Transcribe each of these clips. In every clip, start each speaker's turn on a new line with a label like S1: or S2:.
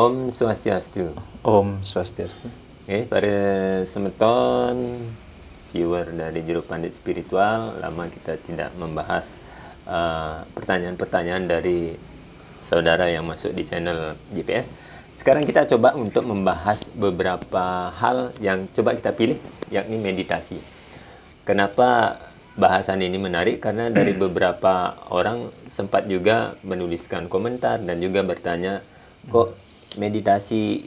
S1: Om Swastiastu.
S2: Om Swastiastu.
S1: Oke, para semeton viewer dari Juru Pandit Spiritual, lama kita tidak membahas pertanyaan-pertanyaan dari saudara yang masuk di channel GPS. Sekarang kita coba untuk membahas beberapa hal yang coba kita pilih, yakni meditasi. Kenapa bahasan ini menarik? Karena dari beberapa orang sempat juga menuliskan komentar dan juga bertanya, kok meditasi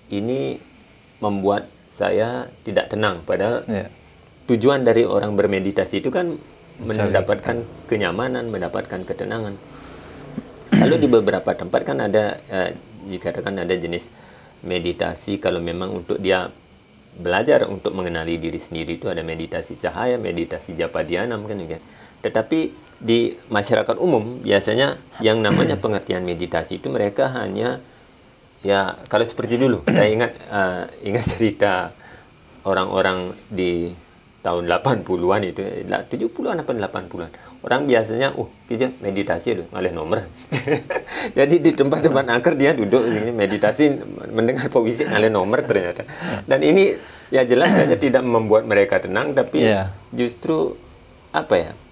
S1: ini membuat saya tidak tenang, padahal tujuan dari orang bermeditasi itu kan mendapatkan kenyamanan, mendapatkan ketenangan. Lalu di beberapa tempat kan ada dikatakan ada jenis meditasi kalau memang untuk dia belajar untuk mengenali diri sendiri, itu ada meditasi cahaya, meditasi japa dhyana kan juga. Tetapi di masyarakat umum biasanya yang namanya pengertian meditasi itu mereka hanya ya kalau seperti dulu. Saya ingat cerita orang-orang di tahun 80-an itu, 70-an apa 80-an. Orang biasanya kita meditasi oleh nomor. Jadi di tempat-tempat angker dia duduk ini meditasi mendengar pewisik oleh nomor ternyata. Dan ini ya jelas saja tidak membuat mereka tenang, tapi justru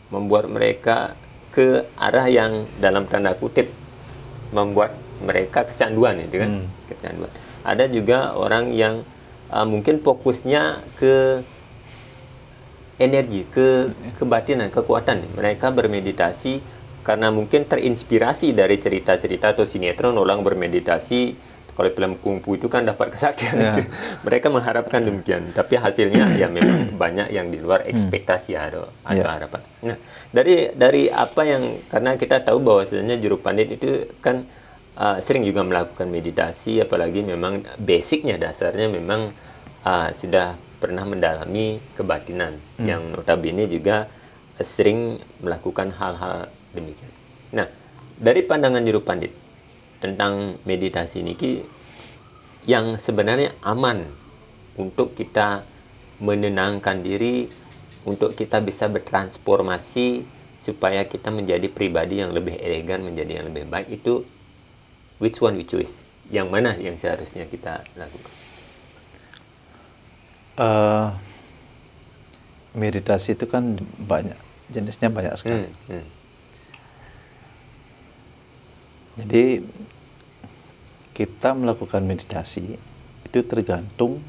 S1: membuat mereka ke arah yang dalam tanda kutip membuat mereka kecanduan itu kan. Kecanduan. Ada juga orang yang mungkin fokusnya ke energi, ke kebatinan, kekuatan. Mereka bermeditasi karena mungkin terinspirasi dari cerita-cerita atau sinetron orang bermeditasi. Kalau film kungfu itu kan dapat kesaktian. Mereka mengharapkan demikian, tapi hasilnya ya memang banyak yang di luar ekspektasi atau harapan. Nah, dari apa yang, karena kita tahu bahwasanya Juru Pandit itu kan sering juga melakukan meditasi, apalagi memang basicnya, dasarnya memang sudah pernah mendalami kebatinan, yang notabene juga sering melakukan hal-hal demikian. Nah, dari pandangan Juru Pandit tentang meditasi ini, yang sebenarnya aman untuk kita menenangkan diri, untuk kita bisa bertransformasi supaya kita menjadi pribadi yang lebih elegan, menjadi yang lebih baik, itu which one we choose? Yang mana yang seharusnya kita lakukan?
S2: Meditasi itu kan banyak jenisnya, banyak sekali. Jadi kita melakukan meditasi itu tergantung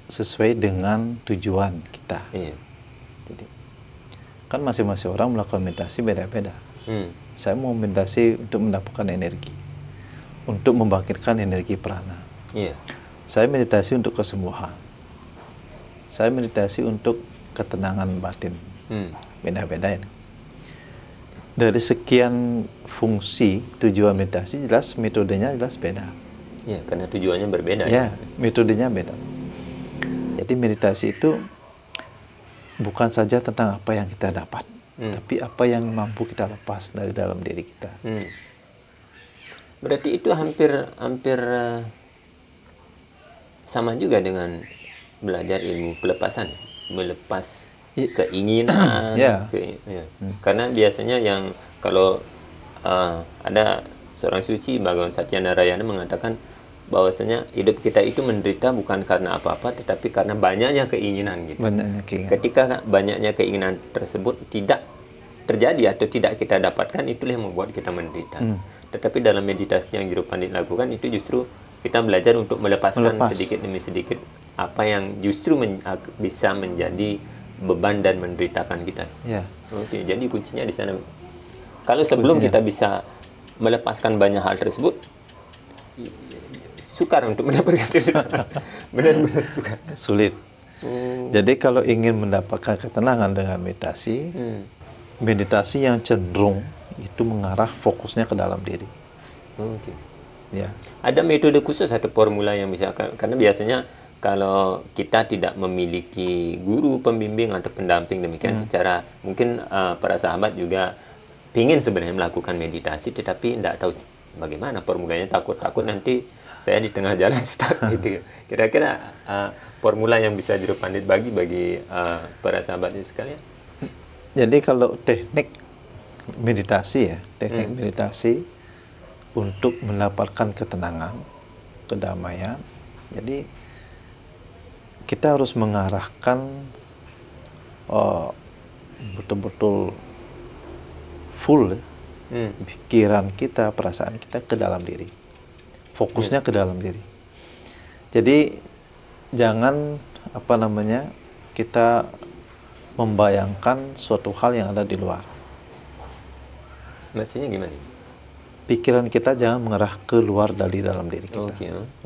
S2: sesuai dengan tujuan kita. Jadi kan masing-masing orang melakukan meditasi beda-beda. Saya mau meditasi untuk mendapatkan energi, untuk membangkitkan energi prana. Saya meditasi untuk kesembuhan. Saya meditasi untuk ketenangan batin. Beda-beda ini. Dari sekian fungsi tujuan meditasi, jelas metodenya jelas beda.
S1: Karena tujuannya berbeda.
S2: Metodenya beda. Jadi meditasi itu bukan saja tentang apa yang kita dapat, tapi apa yang mampu kita lepas dari dalam diri kita.
S1: Berarti itu hampir sama juga dengan belajar ilmu pelepasan, melepas keinginan. Karena biasanya yang kalau ada seorang suci Bhagawan Satya Narayana mengatakan bahwasanya hidup kita itu menderita bukan karena apa-apa, tetapi karena banyaknya keinginan gitu. Ketika banyaknya keinginan tersebut tidak terjadi atau tidak kita dapatkan, itulah yang membuat kita menderita. Tetapi dalam meditasi yang Juru Pandit lakukan itu justru kita belajar untuk melepaskan sedikit demi sedikit apa yang justru bisa menjadi beban dan menderitakan kita. Jadi kuncinya di sana. Kalau sebelum kita bisa melepaskan banyak hal tersebut, sukar untuk mendapatkan itu. Benar-benar sukar.
S2: Sulit. Jadi kalau ingin mendapatkan ketenangan dengan meditasi, meditasi yang cenderung itu mengarah fokusnya ke dalam diri.
S1: Ada metode khusus atau formula yang bisa, karena biasanya kalau kita tidak memiliki guru pembimbing atau pendamping demikian, secara mungkin para sahabat juga ingin sebenarnya melakukan meditasi, tetapi tidak tahu bagaimana formulanya, takut nanti saya di tengah jalan stuck gitu. Kira-kira formula yang bisa Juru Pandit bagi para sahabat sekalian?
S2: Jadi kalau teknik meditasi meditasi untuk mendapatkan ketenangan, kedamaian. Jadi kita harus mengarahkan betul-betul full pikiran kita, perasaan kita ke dalam diri. Fokusnya ke dalam diri. Jadi jangan kita membayangkan suatu hal yang ada di luar.
S1: Maksudnya gimana?
S2: Pikiran kita jangan mengarah ke luar dari dalam diri kita.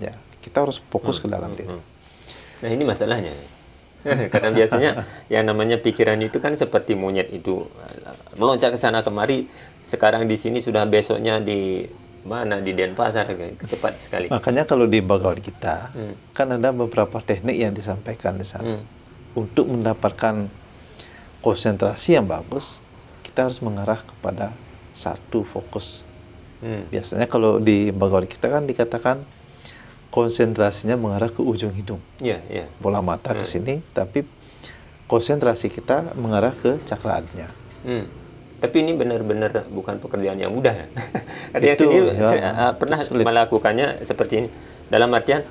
S2: Ya, kita harus fokus ke dalam diri.
S1: Nah, ini masalahnya. Karena biasanya yang namanya pikiran itu kan seperti monyet itu meloncat ke sana kemari. Sekarang di sini sudah besoknya di mana, di Denpasar, cepat sekali.
S2: Makanya kalau di Bhagavad Gita kan ada beberapa teknik yang disampaikan di sana. Untuk mendapatkan konsentrasi yang bagus, kita harus mengarah kepada satu fokus. Biasanya kalau di Bhagavad Gita kan dikatakan konsentrasinya mengarah ke ujung hidung. Bola mata ke sini, tapi konsentrasi kita mengarah ke cakra adnya.
S1: Tapi ini benar-benar bukan pekerjaan yang mudah ya. Saya sendiri pernah melakukannya seperti ini. Dalam artian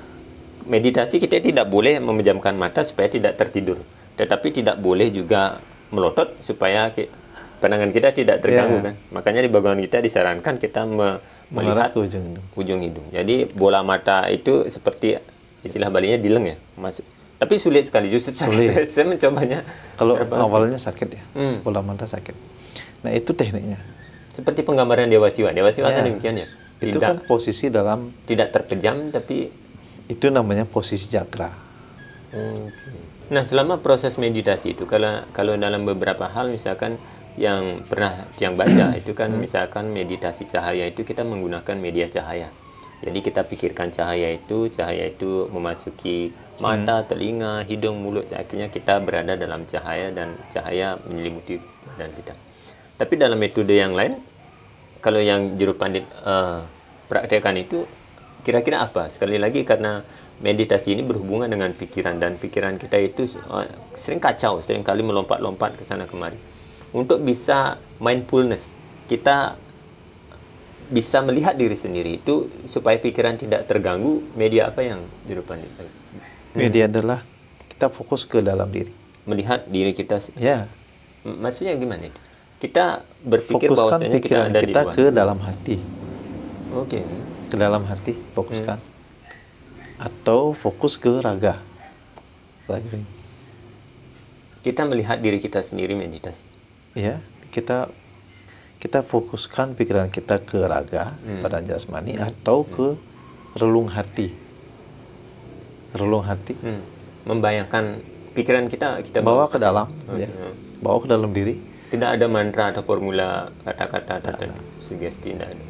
S1: meditasi kita tidak boleh memejamkan mata supaya tidak tertidur. Tetapi tidak boleh juga melotot supaya pandangan kita tidak terganggu kan. Makanya di Bhagavad Gita disarankan kita melihat ujung hidung. Jadi bola mata itu seperti istilah Balinya dileng ya, masuk. Tapi sulit sekali justru saya mencobanya.
S2: Kalau awalnya sakit ya, bola mata sakit. Nah itu tekniknya.
S1: Seperti penggambaran Dewa Siwa. Dewa Siwa kan demikian ya.
S2: Itu kan posisi dalam
S1: tidak terpejam tapi
S2: itu namanya posisi cakra.
S1: Nah selama proses meditasi itu kalau dalam beberapa hal misalkan yang baca itu kan misalkan meditasi cahaya itu kita menggunakan media cahaya. Jadi kita pikirkan cahaya itu memasuki mata, telinga, hidung, mulut, akhirnya kita berada dalam cahaya dan cahaya menyelimuti badan kita. Tapi dalam metode yang lain, kalau yang Juru Pandit praktekkan itu kira-kira apa? Sekali lagi karena meditasi ini berhubungan dengan pikiran dan pikiran kita itu sering kacau, sering kali melompat-lompat ke sana kemari. Untuk bisa mindfulness, kita bisa melihat diri sendiri itu supaya pikiran tidak terganggu. Media apa yang Juru Pandit?
S2: Media adalah kita fokus ke dalam diri.
S1: Melihat diri kita.
S2: Ya.
S1: Maksudnya gimana itu? Kita berpikir
S2: fokuskan
S1: bahwasanya kita ada di luar.
S2: ke dalam hati. Ke dalam hati fokuskan. Atau fokus ke raga.
S1: Kita melihat diri kita sendiri meditasi.
S2: Ya, kita fokuskan pikiran kita ke raga, pada jasmani, atau ke relung hati. Relung hati.
S1: Membayangkan pikiran kita
S2: bawa ke dalam, bawa ke dalam diri.
S1: Tidak ada mantra atau formula kata-kata tertentu, sugesti tidak ada.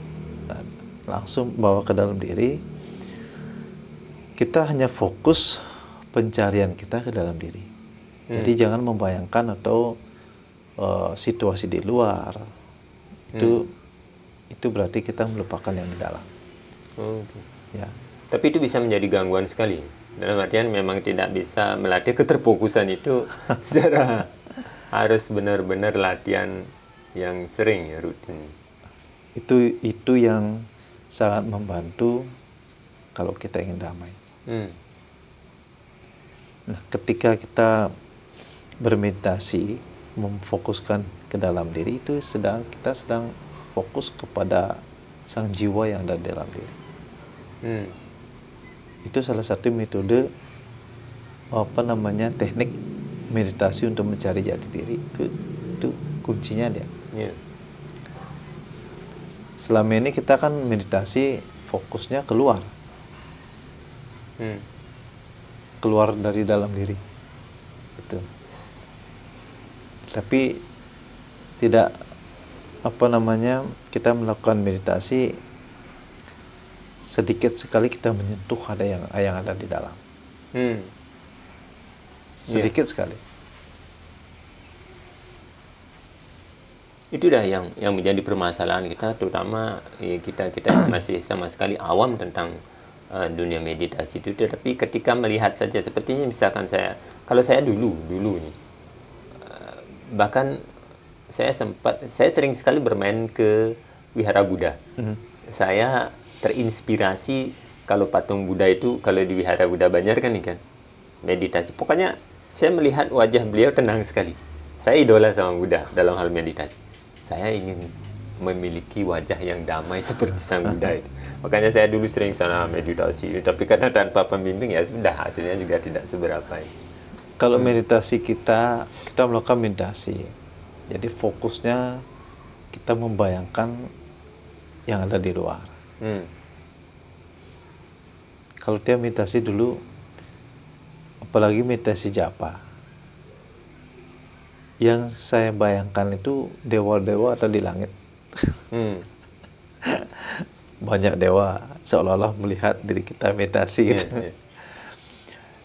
S2: Langsung bawa ke dalam diri. Kita hanya fokus pencarian kita ke dalam diri. Jadi jangan membayangkan atau situasi di luar. Itu berarti kita melupakan yang di dalam. Ya.
S1: Tapi itu bisa menjadi gangguan sekali. Dalam artian memang tidak bisa melatih keterfokusan itu secara harus benar-benar latihan yang sering ya, rutin.
S2: Itu yang sangat membantu kalau kita ingin damai. Nah, ketika kita bermeditasi, memfokuskan ke dalam diri, itu kita sedang fokus kepada sang jiwa yang ada di dalam diri. Itu salah satu metode teknik meditasi untuk mencari jati diri. Itu kuncinya dia. Selama ini kita kan meditasi fokusnya keluar. Keluar dari dalam diri. Gitu. Tapi tidak kita melakukan meditasi sedikit sekali kita menyentuh ada yang ada di dalam. Sedikit sekali.
S1: Itu dah yang menjadi permasalahan kita, terutama kita masih sama sekali awam tentang dunia meditasi itu. Tapi ketika melihat saja, sepertinya misalkan kalau saya dulu nih, bahkan saya sering sekali bermain ke Wihara Buddha. saya terinspirasi kalau patung Buddha itu, kalau di Wihara Buddha Banjar kan ini kan meditasi. Pokoknya saya melihat wajah beliau tenang sekali. Saya idola sama Buddha dalam hal meditasi. Saya ingin memiliki wajah yang damai seperti sang Buddha itu. Makanya saya dulu sering sana meditasi, tapi karena tanpa pembimbing ya sudah, hasilnya juga tidak seberapa.
S2: Kalau meditasi kita melakukan meditasi. Jadi fokusnya kita membayangkan yang ada di luar. Kalau dia meditasi dulu, apalagi meditasi japa, yang saya bayangkan itu dewa-dewa ada di langit. Banyak dewa seolah-olah melihat diri kita meditasi gitu.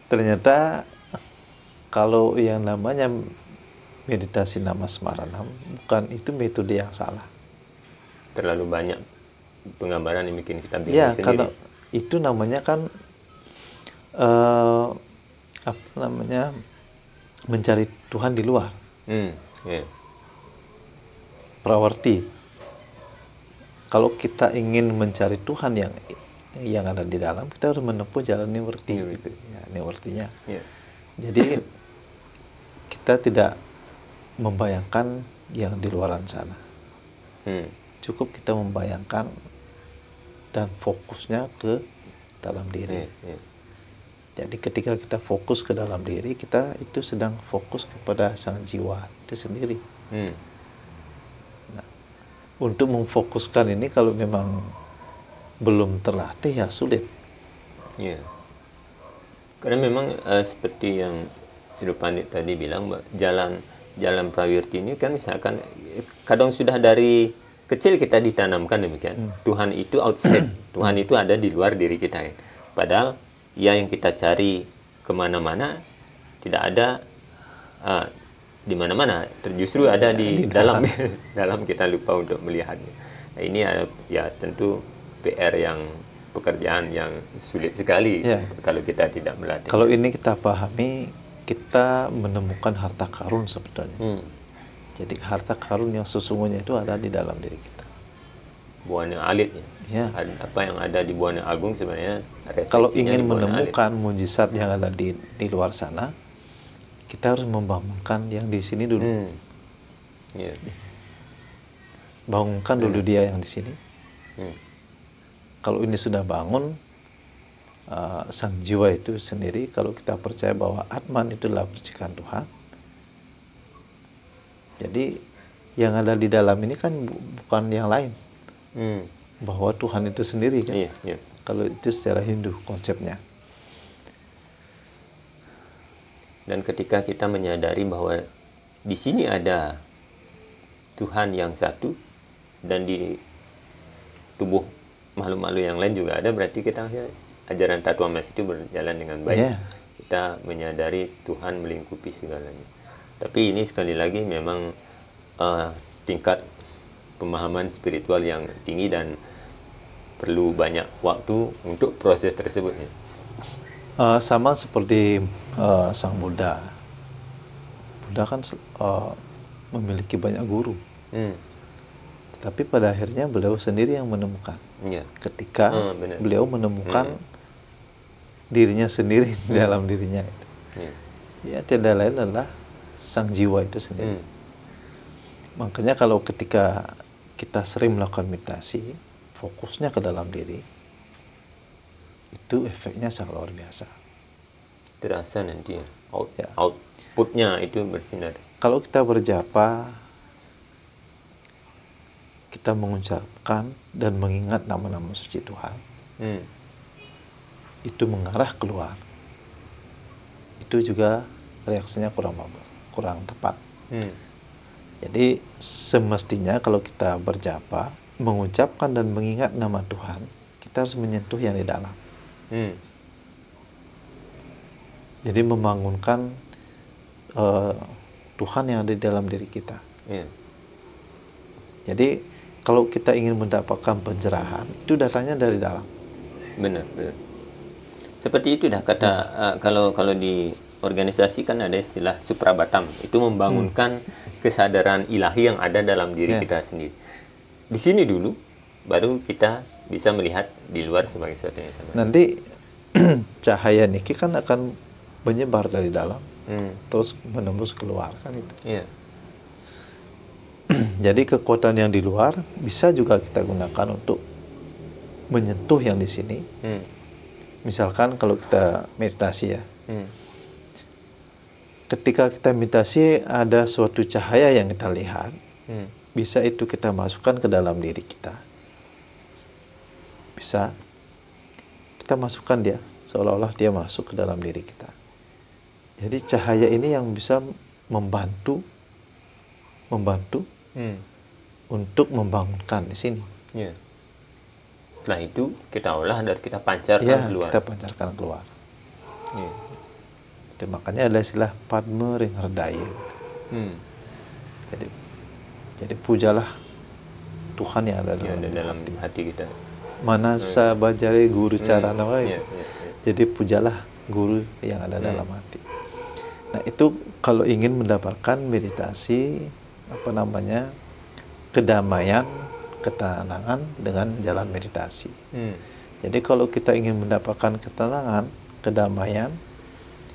S2: Ternyata kalau yang namanya meditasi nama semaranam, bukan, itu metode yang salah.
S1: Terlalu banyak penggambaran yang bikin kita bingung
S2: Ya,
S1: sendiri.
S2: karena itu namanya kan mencari Tuhan di luar. Prawarti. Kalau kita ingin mencari Tuhan yang ada di dalam, kita harus menempuh jalan niwarti. Gitu. Ya, niwartinya. Jadi kita tidak membayangkan yang di luaran sana. Cukup kita membayangkan dan fokusnya ke dalam diri. Jadi ketika kita fokus ke dalam diri, kita itu sedang fokus kepada sang jiwa itu sendiri. Nah, untuk memfokuskan ini kalau memang belum terlatih ya sulit.
S1: Karena memang seperti yang Hirupandit tadi bilang, jalan pravirti ini kan misalkan kadang sudah dari kecil kita ditanamkan demikian. Tuhan itu outside, Tuhan itu ada di luar diri kita. Padahal yang kita cari kemana-mana tidak ada di mana-mana, justru ada di dalam. Dalam kita lupa untuk melihatnya. Nah, ini ya tentu pekerjaan yang sulit sekali kalau kita tidak melatih.
S2: Kalau ini kita pahami, kita menemukan harta karun sebetulnya. Jadi harta karun yang sesungguhnya itu ada di dalam diri kita.
S1: Buana alit apa yang ada di Buana Agung sebenarnya.
S2: Kalau ingin menemukan mujizat yang ada di luar sana, kita harus membangunkan yang di sini dulu. Bangunkan dulu dia yang di sini. Kalau ini sudah bangun, sang jiwa itu sendiri, kalau kita percaya bahwa Atman itu adalah percikan Tuhan, jadi yang ada di dalam ini kan bukan yang lain, bahwa Tuhan itu sendiri kan. Kalau itu secara Hindu konsepnya.
S1: Dan ketika kita menyadari bahwa di sini ada Tuhan yang satu dan di tubuh makhluk-makhluk yang lain juga ada, berarti kita ajaran Tattva Mas itu berjalan dengan baik. Kita menyadari Tuhan melingkupi segalanya. Tapi ini sekali lagi memang tingkat pemahaman spiritual yang tinggi dan perlu banyak waktu untuk proses tersebut.
S2: Sama seperti sang Buddha. Buddha kan memiliki banyak guru. Tapi pada akhirnya beliau sendiri yang menemukan. Ketika beliau menemukan dirinya sendiri di dalam dirinya itu. Ya, tidak lain adalah sang jiwa itu sendiri. Makanya kalau ketika kita sering melakukan meditasi, fokusnya ke dalam diri, itu efeknya sangat luar biasa.
S1: Terasa nanti outputnya itu bersinar.
S2: Kalau kita berjapa, kita mengucapkan dan mengingat nama-nama suci Tuhan, itu mengarah keluar. Itu juga reaksinya kurang tepat. Jadi semestinya kalau kita berjapa, mengucapkan dan mengingat nama Tuhan, kita harus menyentuh yang di dalam. Jadi membangunkan Tuhan yang ada di dalam diri kita. Jadi kalau kita ingin mendapatkan pencerahan, itu datangnya dari dalam.
S1: Benar. Seperti itu dah kata kalau di organisasi kan ada istilah suprabatam, itu membangunkan kesadaran ilahi yang ada dalam diri kita sendiri. Di sini dulu baru kita bisa melihat di luar sebagai sesuatu yang sama.
S2: Nanti cahaya niki kan akan menyebar dari dalam, terus menembus keluar kan itu.
S1: Iya.
S2: Jadi kekuatan yang di luar bisa juga kita gunakan untuk menyentuh yang di sini. Misalkan kalau kita meditasi ya, ketika kita meditasi ada suatu cahaya yang kita lihat, bisa itu kita masukkan ke dalam diri kita. Bisa kita masukkan dia, seolah-olah dia masuk ke dalam diri kita. Jadi cahaya ini yang bisa membantu untuk membangunkan di sini.
S1: Ya. Setelah itu kita olah dan kita pancarkan keluar.
S2: Kita pancarkan keluar. Ya. Jadi, makanya ada istilah Padma Ring Hardaya. Jadi pujalah Tuhan yang ada
S1: dalam hati kita.
S2: Manasa bajare guru cara namanya. Jadi pujalah guru yang ada dalam hati. Nah itu kalau ingin mendapatkan meditasi kedamaian, ketenangan dengan jalan meditasi. Jadi kalau kita ingin mendapatkan ketenangan, kedamaian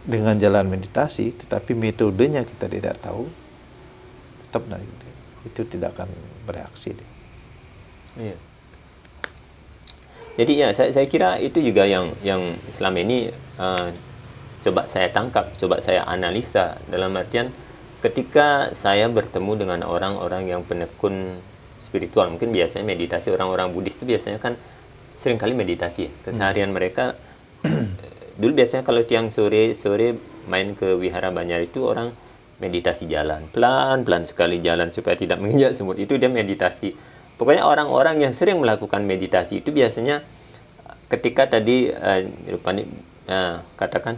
S2: dengan jalan meditasi, tetapi metodenya kita tidak tahu, tetap itu tidak akan bereaksi.
S1: Iya. Jadi ya saya kira itu juga yang selama ini coba saya tangkap, coba saya analisa, dalam artian ketika saya bertemu dengan orang-orang yang penekun spiritual, mungkin biasanya meditasi, orang-orang Buddhis itu biasanya kan seringkali meditasi. Keseharian mereka dulu biasanya kalau tiang sore main ke Wihara Banjar itu orang meditasi jalan, pelan-pelan sekali jalan supaya tidak menginjak semut, itu dia meditasi. Pokoknya orang-orang yang sering melakukan meditasi itu biasanya ketika tadi katakan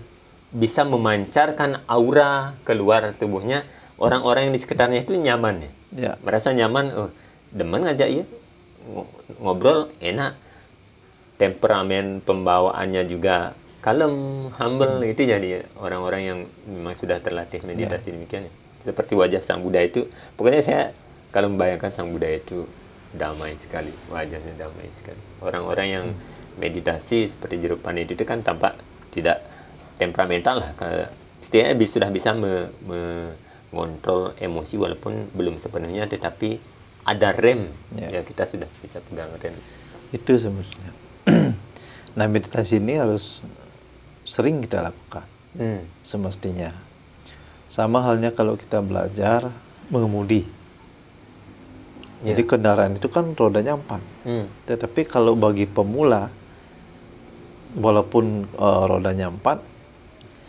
S1: bisa memancarkan aura keluar tubuhnya, orang-orang yang di sekitarnya itu nyaman ya. Merasa nyaman, demen ngajak ya, ngobrol enak, temperamen pembawaannya juga kalem, humble, itu jadi orang-orang yang memang sudah terlatih meditasi demikian ya. Seperti wajah Sang Buddha itu, pokoknya saya kalau membayangkan Sang Buddha itu damai sekali, wajahnya damai sekali. Orang-orang yang meditasi seperti Jeruk Pandit itu kan tampak tidak temperamental lah, setidaknya sudah bisa mengontrol emosi walaupun belum sepenuhnya, tetapi ada rem ya, kita sudah bisa pegang rem.
S2: Itu sebenarnya. Nah meditasi ini harus sering kita lakukan semestinya. Sama halnya kalau kita belajar mengemudi. Jadi kendaraan itu kan rodanya 4. Tetapi kalau bagi pemula, walaupun rodanya 4,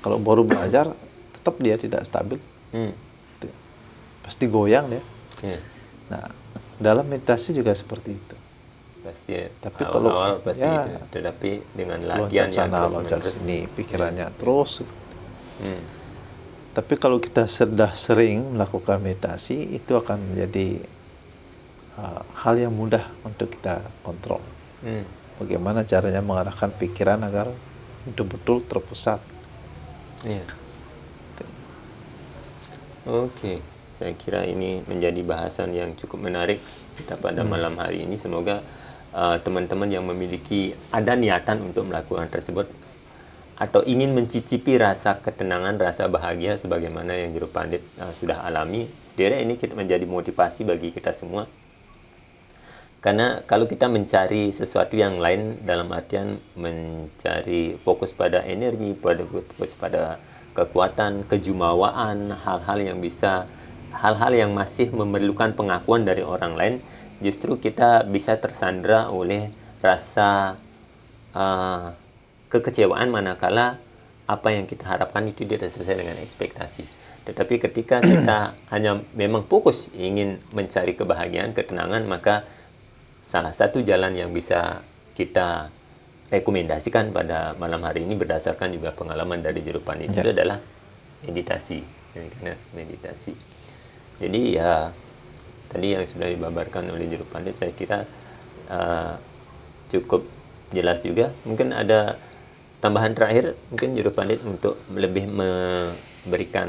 S2: kalau baru belajar tetap dia tidak stabil. Pasti goyang dia. Nah, dalam meditasi juga seperti itu.
S1: Pasti
S2: tapi
S1: awal pasti itu, tetapi dengan latihan yang
S2: loncat sini, pikirannya terus. Tapi kalau kita sudah sering melakukan meditasi, itu akan menjadi hal yang mudah untuk kita kontrol. Bagaimana caranya mengarahkan pikiran agar betul-betul terpusat.
S1: Oke, saya kira ini menjadi bahasan yang cukup menarik kita pada malam hari ini. Semoga teman-teman yang memiliki ada niatan untuk melakukan tersebut atau ingin mencicipi rasa ketenangan, rasa bahagia sebagaimana yang Jeruk Pandit sudah alami, setidaknya ini kita menjadi motivasi bagi kita semua. Karena kalau kita mencari sesuatu yang lain, dalam artian mencari fokus pada energi, fokus pada kekuatan, kejumawaan, hal-hal yang masih memerlukan pengakuan dari orang lain, justru kita bisa tersandra oleh rasa kekecewaan manakala apa yang kita harapkan itu tidak sesuai dengan ekspektasi. Tetapi ketika kita hanya memang fokus ingin mencari kebahagiaan, ketenangan, maka salah satu jalan yang bisa kita rekomendasikan pada malam hari ini berdasarkan juga pengalaman dari Jeruk Pandit itu adalah meditasi. Meditasi. Jadi ya tadi yang sudah dibabarkan oleh Jeruk Pandit saya kira cukup jelas juga. Mungkin ada tambahan terakhir mungkin Jeruk Pandit untuk lebih memberikan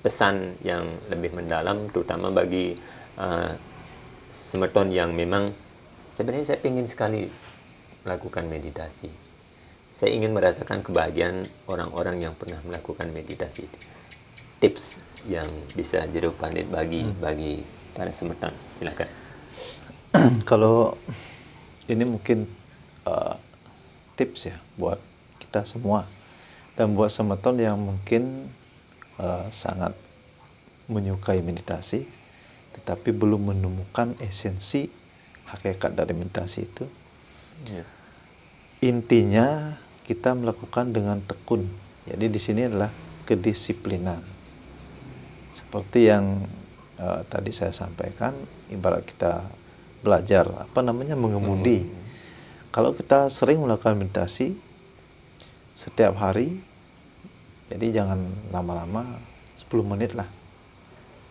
S1: pesan yang lebih mendalam, terutama bagi semeton yang memang sebenarnya saya ingin sekali melakukan meditasi. Saya ingin merasakan kebahagiaan orang-orang yang pernah melakukan meditasi. Tips yang bisa Jero Pandit bagi para semeton, silakan.
S2: Kalau ini mungkin tips ya buat kita semua dan buat semeton yang mungkin sangat menyukai meditasi tetapi belum menemukan esensi hakikat dari meditasi itu. Intinya kita melakukan dengan tekun. Jadi di sini adalah kedisiplinan. Seperti yang tadi saya sampaikan, ibarat kita belajar mengemudi. Kalau kita sering melakukan meditasi setiap hari, jadi jangan lama-lama, 10 menit lah,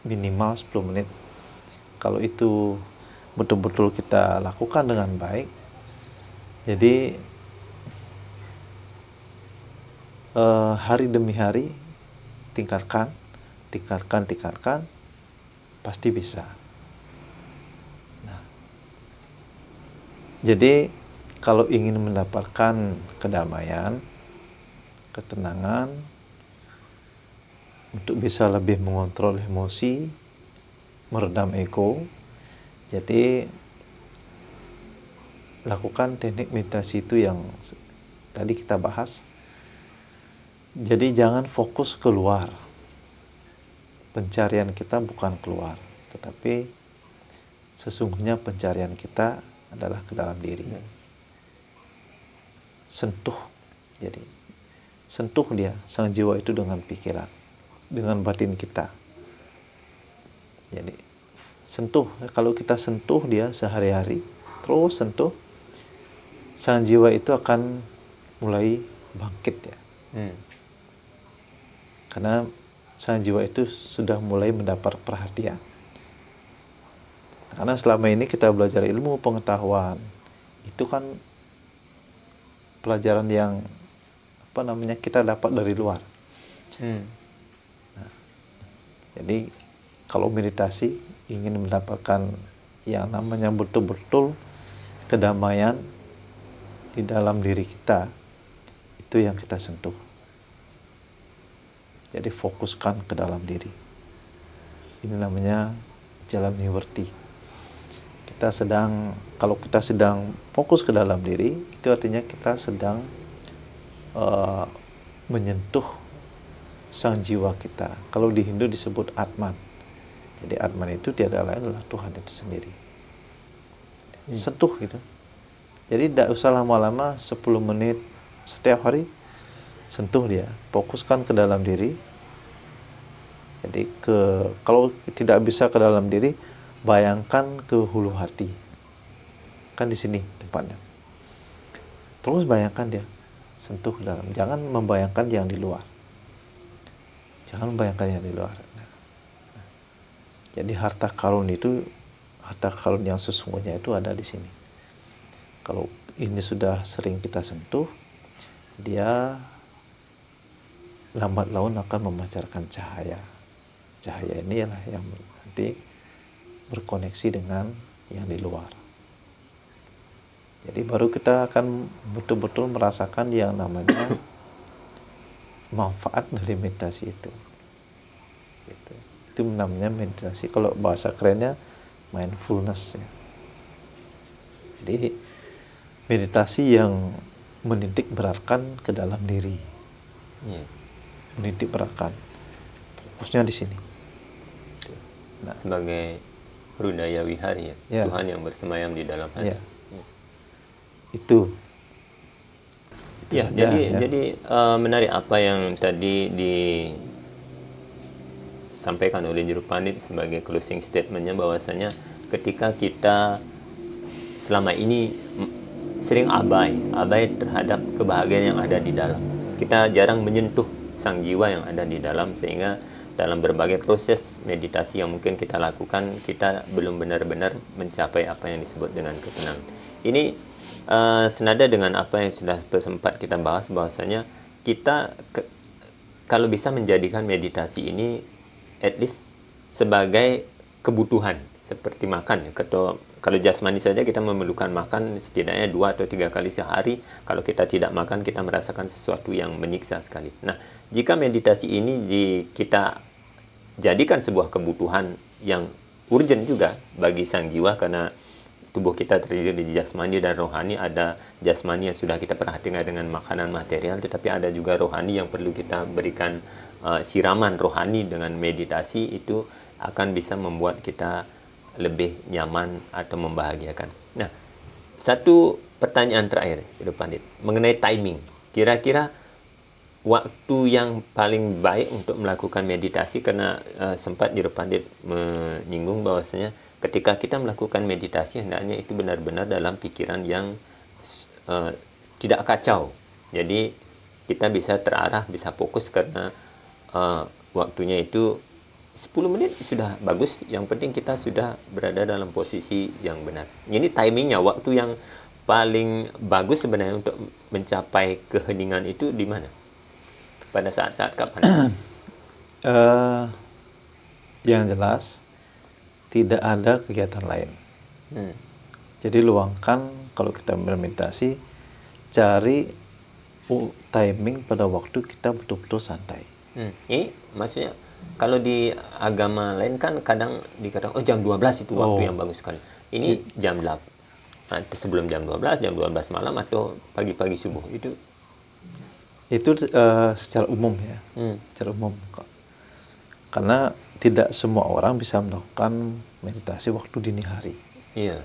S2: minimal 10 menit. Kalau itu betul-betul kita lakukan dengan baik, jadi hari demi hari tingkatkan, pasti bisa. Nah, jadi kalau ingin mendapatkan kedamaian, ketenangan, untuk bisa lebih mengontrol emosi, meredam ego, jadi lakukan teknik meditasi itu yang tadi kita bahas. Jadi jangan fokus keluar. Pencarian kita bukan keluar, tetapi sesungguhnya pencarian kita adalah ke dalam diri. Sentuh, jadi sentuh dia, sang jiwa itu dengan pikiran, dengan batin kita. Jadi sentuh, kalau kita sentuh dia sehari-hari, terus sentuh, sang jiwa itu akan mulai bangkit ya. Karena sang jiwa itu sudah mulai mendapat perhatian. Karena selama ini kita belajar ilmu pengetahuan, itu kan pelajaran yang kita dapat dari luar. Nah, jadi kalau meditasi ingin mendapatkan yang namanya betul-betul kedamaian di dalam diri kita, itu yang kita sentuh. Jadi fokuskan ke dalam diri. Ini namanya jalan niwerti. Kalau kita sedang fokus ke dalam diri, itu artinya kita sedang menyentuh sang jiwa kita. Kalau di Hindu disebut Atman. Jadi Atman itu tiada lain adalah Tuhan itu sendiri. Sentuh gitu. Jadi tidak usah lama-lama, 10 menit setiap hari sentuh dia, fokuskan ke dalam diri. Jadi kalau tidak bisa ke dalam diri, bayangkan ke hulu hati. Kan di sini tempatnya. Terus bayangkan dia, sentuh ke dalam. Jangan membayangkan yang di luar. Jangan membayangkan yang di luar. Jadi harta karun yang sesungguhnya itu ada di sini. Kalau ini sudah sering kita sentuh, dia lambat laun akan memancarkan cahaya. Cahaya ini adalah yang nanti berkoneksi dengan yang di luar. Jadi baru kita akan betul-betul merasakan yang namanya manfaat dari meditasi itu. Itu namanya meditasi. Kalau bahasa kerennya mindfulness ya. Jadi meditasi yang menitik beratkan ke dalam diri. Menitik beratkan. Fokusnya di sini.
S1: Nah, sebagai Hrudaya Vihari ya, Tuhan yang bersemayam di dalam hati.
S2: Itu
S1: ya, saja, jadi menarik apa yang tadi disampaikan oleh Jero Pandit sebagai closing statementnya, bahwasanya ketika kita selama ini sering abai terhadap kebahagiaan yang ada di dalam, kita jarang menyentuh sang jiwa yang ada di dalam, sehingga dalam berbagai proses meditasi yang mungkin kita lakukan, kita belum benar-benar mencapai apa yang disebut dengan ketenangan. Ini senada dengan apa yang sudah sempat kita bahas, bahwasanya kita kalau bisa menjadikan meditasi ini at least sebagai kebutuhan seperti makan ya. Kalau jasmani saja kita memerlukan makan setidaknya 2 atau 3 kali sehari. Kalau kita tidak makan, kita merasakan sesuatu yang menyiksa sekali. Nah, jika meditasi ini kita jadikan sebuah kebutuhan yang urgent juga bagi sang jiwa, karena tubuh kita terdiri dari jasmani dan rohani. Ada jasmani yang sudah kita perhatikan dengan makanan material, tetapi ada juga rohani yang perlu kita berikan siraman rohani dengan meditasi. Itu akan bisa membuat kita lebih nyaman atau membahagiakan. Nah, satu pertanyaan terakhir, Hidup Pandit, mengenai timing. Kira-kira waktu yang paling baik untuk melakukan meditasi, karena sempat Hidup Pandit menyinggung bahwasanya ketika kita melakukan meditasi, hendaknya itu benar-benar dalam pikiran yang tidak kacau. Jadi kita bisa terarah, bisa fokus, karena waktunya itu 10 menit sudah bagus. Yang penting kita sudah berada dalam posisi yang benar. Ini timingnya, waktu yang paling bagus sebenarnya untuk mencapai keheningan itu di mana? Pada saat-saat kapan?
S2: Yang jelas tidak ada kegiatan lain. Jadi luangkan, kalau kita bermeditasi, cari timing pada waktu kita betul-betul santai.
S1: Ini maksudnya kalau di agama lain kan kadang dikatakan jam 12 itu waktu yang bagus sekali. Ini jam 8, sebelum jam 12 malam, atau pagi-pagi subuh. Itu
S2: secara umum ya, secara umum. Karena tidak semua orang bisa melakukan meditasi waktu dini hari.
S1: Iya.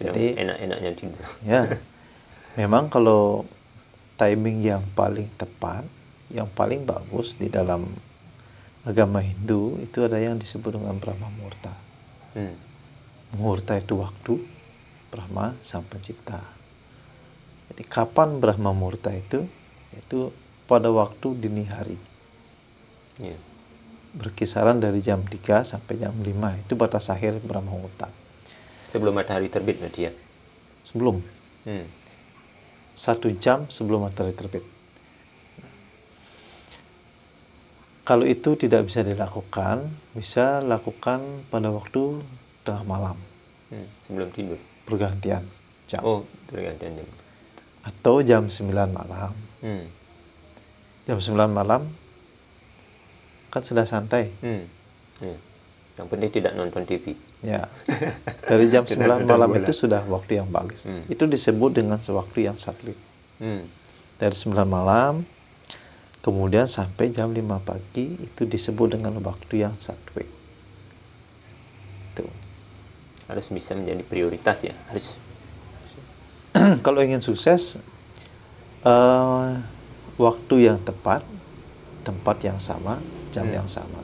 S1: Jadi enak-enaknya tidur.
S2: Ya, memang kalau timing yang paling tepat, yang paling bagus di dalam agama Hindu itu ada yang disebut dengan Brahma Muhurta. Muhurta itu waktu, Brahma sang pencipta. Jadi kapan Brahma Muhurta itu pada waktu dini hari. Berkisaran dari jam 3 sampai jam 5, itu batas akhir Brahma Muhurta.
S1: Sebelum matahari terbit berarti ya?
S2: Sebelum. 1 jam sebelum matahari terbit. Kalau itu tidak bisa dilakukan, bisa lakukan pada waktu tengah malam.
S1: Sebelum tidur?
S2: Pergantian jam.
S1: Pergantian jam.
S2: Atau jam 9 malam. Jam 9 malam kan sudah santai.
S1: Yang penting tidak nonton TV.
S2: Ya. Dari jam 9 malam itu sudah waktu yang bagus. Itu disebut dengan waktu yang sattwik. Dari 9 malam kemudian sampai jam 5 pagi itu disebut dengan waktu yang sattwik. Itu
S1: harus bisa menjadi prioritas ya. Harus.
S2: Kalau ingin sukses, waktu yang tepat, tempat yang sama, jam yang sama.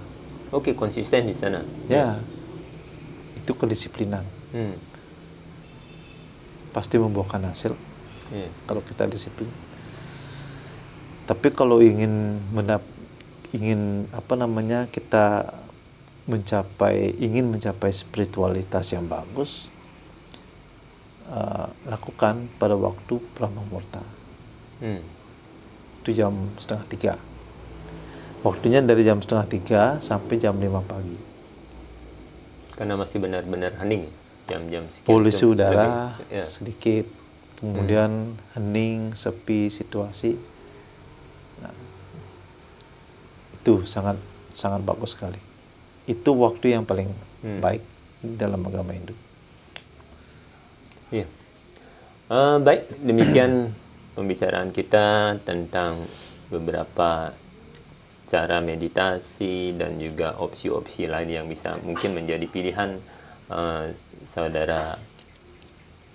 S1: Oke, konsisten di sana.
S2: Ya, itu kedisiplinan. Pasti membuahkan hasil. Kalau kita disiplin. Tapi kalau ingin kita ingin mencapai spiritualitas yang bagus, lakukan pada waktu Brahma Muhurta. Itu jam 2:30. Waktunya dari jam 2:30 sampai jam 5 pagi.
S1: Karena masih benar-benar hening, jam-jam sekian.
S2: Polusi udara sedikit, kemudian hening, sepi situasi. Nah, itu sangat bagus sekali. Itu waktu yang paling baik dalam agama Hindu.
S1: Iya. Baik, demikian pembicaraan kita tentang beberapa cara meditasi dan juga opsi-opsi lain yang bisa mungkin menjadi pilihan saudara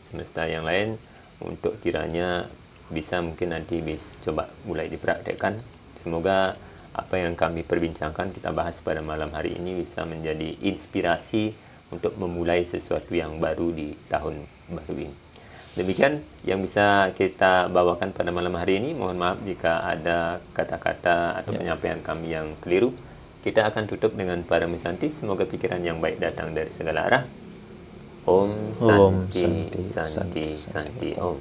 S1: semesta yang lain untuk kiranya bisa mungkin nanti coba mulai dipraktekkan. Semoga apa yang kami perbincangkan, kita bahas pada malam hari ini bisa menjadi inspirasi untuk memulai sesuatu yang baru di tahun baru ini. Demikian yang bisa kita bawakan pada malam hari ini. Mohon maaf jika ada kata-kata atau penyampaian kami yang keliru. Kita akan tutup dengan Paramisanti. Semoga pikiran yang baik datang dari segala arah. Om Santi, Santi, Santi, Om.